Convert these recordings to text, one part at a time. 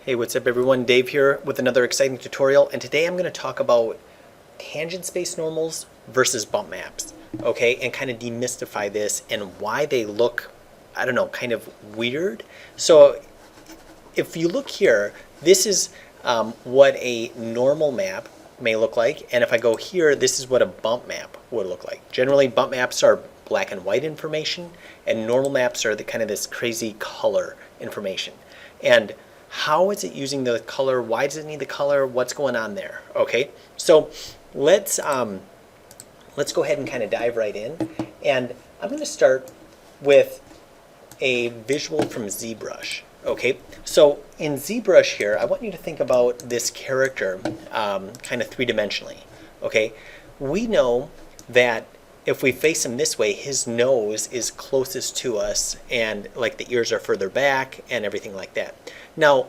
Hey, what's up everyone? Dave here with another exciting tutorial, and today I'm going to talk about tangent space normals versus bump maps, okay, and kind of demystify this and why they look, I don't know, kind of weird. So if you look here, this is what a normal map may look like, and if I go here, this is what a bump map would look like. Generally, bump maps are black and white information, and normal maps are the kind of this crazy color information. And how is it using the color? Why does it need the color? What's going on there? Okay, so let's go ahead and kind of dive right in, and I'm going to start with a visual from ZBrush. Okay, so in ZBrush here, I want you to think about this character kind of three-dimensionally. Okay, we know that if we face him this way, his nose is closest to us, and like the ears are further back and everything like that. Now,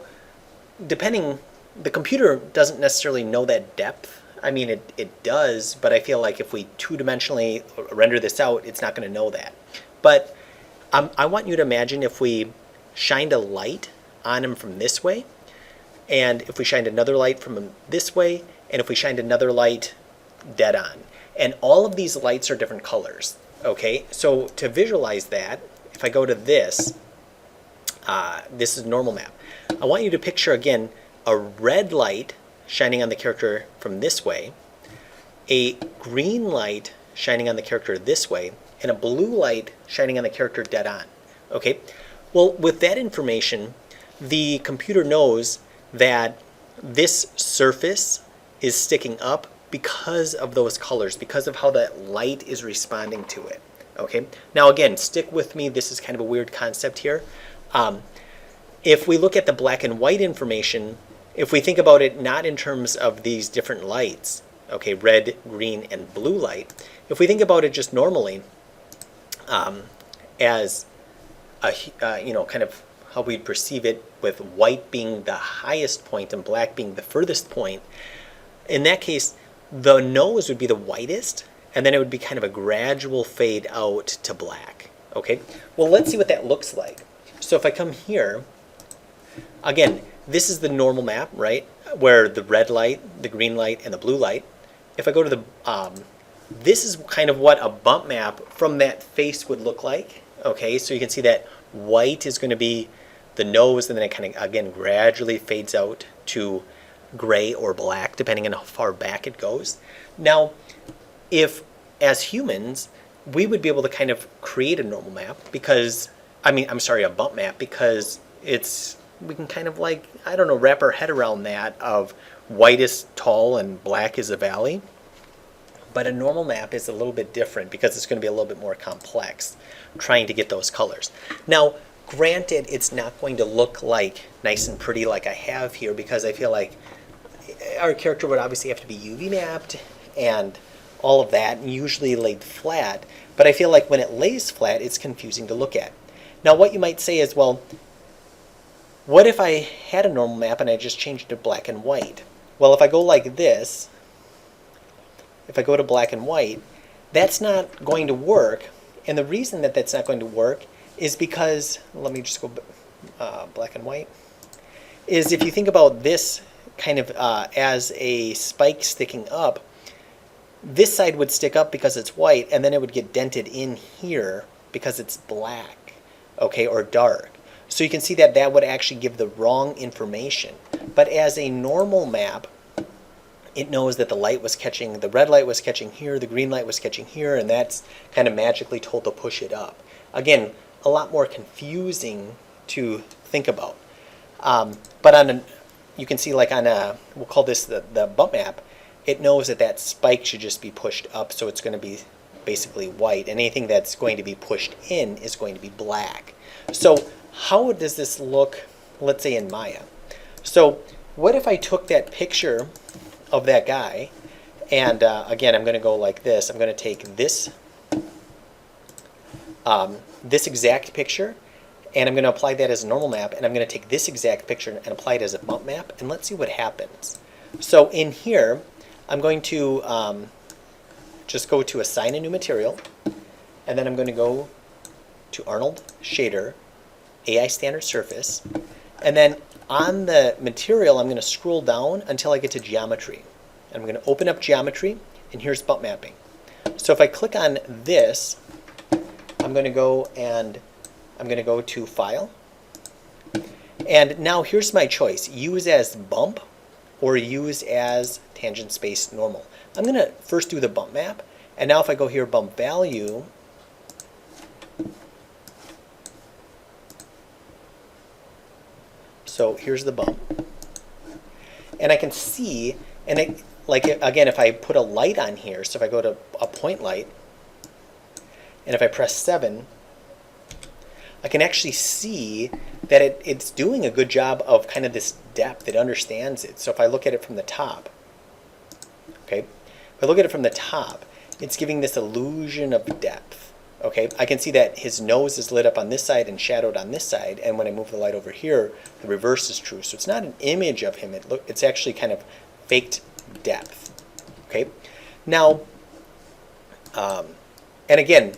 the computer doesn't necessarily know that depth. I mean, it does, but I feel like if we two-dimensionally render this out, it's not going to know that. But I want you to imagine if we shined a light on him from this way, and if we shined another light from him this way, and if we shined another light dead on. And all of these lights are different colors, okay? So to visualize that, if I go to this, this is normal map. I want you to picture, again, a red light shining on the character from this way, a green light shining on the character this way, and a blue light shining on the character dead on, okay? Well, with that information, the computer knows that this surface is sticking up because of those colors, because of how that light is responding to it. Okay. Now again, stick with me. This is kind of a weird concept here. If we look at the black and white information, if we think about it not in terms of these different lights, okay, red, green, and blue light, if we think about it just normally, as a, kind of how we perceive it, with white being the highest point and black being the furthest point, in that case, the nose would be the whitest, and then it would be kind of a gradual fade out to black. Okay, well, let's see what that looks like. So if I come here, again, this is the normal map, right, where the red light, the green light, and the blue light. If I go to the, this is kind of what a bump map from that face would look like. Okay, so you can see that white is going to be the nose, and then it kind of, again, gradually fades out to gray or black, depending on how far back it goes. Now, if as humans, we would be able to kind of create a normal map because, a bump map, because we can kind of, like, I don't know, wrap our head around that of white is tall and black is a valley. But a normal map is a little bit different because it's going to be a little bit more complex trying to get those colors. Now, granted, it's not going to look like nice and pretty like I have here, because I feel like our character would obviously have to be UV mapped and all of that, and usually laid flat. But I feel like when it lays flat, it's confusing to look at. Now, what you might say is, well, what if I had a normal map and I just changed it to black and white? Well, if I go like this, if I go to black and white, that's not going to work. And the reason that that's not going to work is because, let me just go black and white, is if you think about this kind of as a spike sticking up, this side would stick up because it's white, and then it would get dented in here because it's black, okay, or dark. So you can see that that would actually give the wrong information. But as a normal map, it knows that the light was catching, the red light was catching here, the green light was catching here, and that's kind of magically told to push it up. Again, a lot more confusing to think about. But on a, you can see, like on a, we'll call this the bump map, it knows that that spike should just be pushed up, so it's going to be basically white, and anything that's going to be pushed in is going to be black. So how does this look, let's say, in Maya? So what if I took that picture of that guy, and again, I'm going to go like this. I'm going to take this this exact picture, and I'm going to apply that as a normal map, and I'm going to take this exact picture and apply it as a bump map, and let's see what happens. So in here, I'm going to just go to assign a new material, and then I'm going to go to Arnold Shader, AI Standard Surface, and then on the material, I'm going to scroll down until I get to geometry. And I'm going to open up geometry, and here's bump mapping. So if I click on this, I'm going to go to File. And now here's my choice, use as bump or use as tangent space normal. I'm going to first do the bump map. And now if I go here, bump value, so here's the bump. And I can see, and like again, if I put a light on here, so if I go to a point light, and if I press 7, I can actually see that it's doing a good job of kind of this depth. It understands it. So if I look at it from the top, okay, if I look at it from the top, it's giving this illusion of depth. Okay, I can see that his nose is lit up on this side and shadowed on this side, and when I move the light over here, the reverse is true. So it's not an image of him. It's actually kind of faked depth. Okay, now, and again,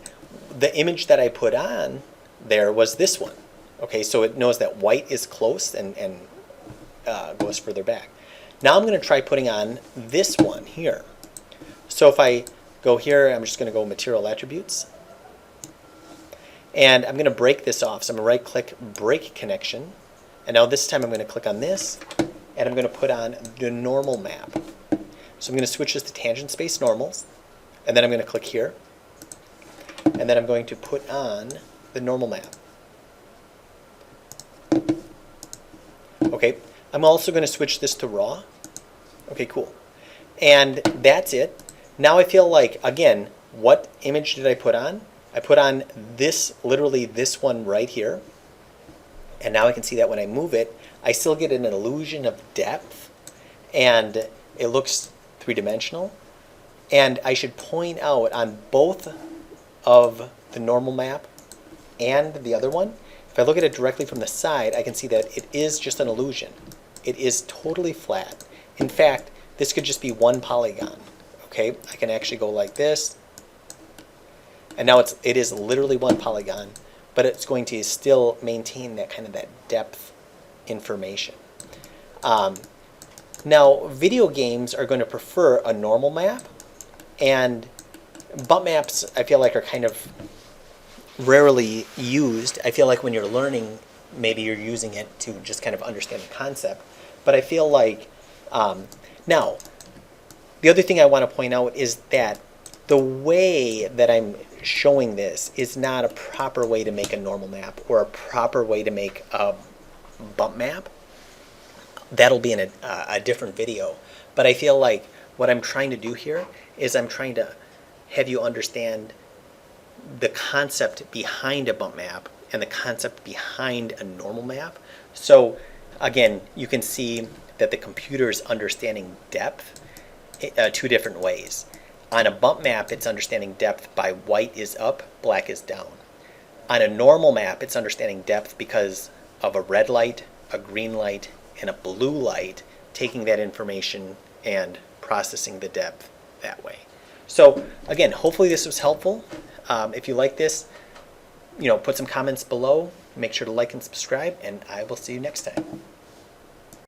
the image that I put on there was this one. Okay, so it knows that white is close and goes further back. Now I'm going to try putting on this one here. So if I go here, I'm just going to go Material Attributes. And I'm going to break this off. So I'm going to right click, break connection. And now this time I'm going to click on this, and I'm going to put on the normal map. So I'm going to switch this to tangent space normals. And then I'm going to click here. And then I'm going to put on the normal map. Okay, I'm also going to switch this to raw. Okay, cool. And that's it. Now I feel like, again, what image did I put on? I put on this, literally this one right here. And now I can see that when I move it, I still get an illusion of depth. And it looks three-dimensional. And I should point out on both of the normal map and the other one, if I look at it directly from the side, I can see that it is just an illusion. It is totally flat. In fact, this could just be one polygon. Okay, I can actually go like this. And now it is literally one polygon, but it's going to still maintain that kind of that depth information. Now, video games are going to prefer a normal map, and bump maps, I feel like, are kind of rarely used. I feel like when you're learning, maybe you're using it to just kind of understand the concept. But I feel like, now, the other thing I want to point out is that the way that I'm showing this is not a proper way to make a normal map or a proper way to make a bump map. That'll be in a different video. But I feel like what I'm trying to do here is I'm trying to have you understand the concept behind a bump map and the concept behind a normal map. So again, you can see that the computer is understanding depth two different ways. On a bump map, it's understanding depth by white is up, black is down. On a normal map, it's understanding depth because of a red light, a green light, and a blue light, taking that information and processing the depth that way. So again, hopefully this was helpful. If you like this, put some comments below. Make sure to like and subscribe, and I will see you next time.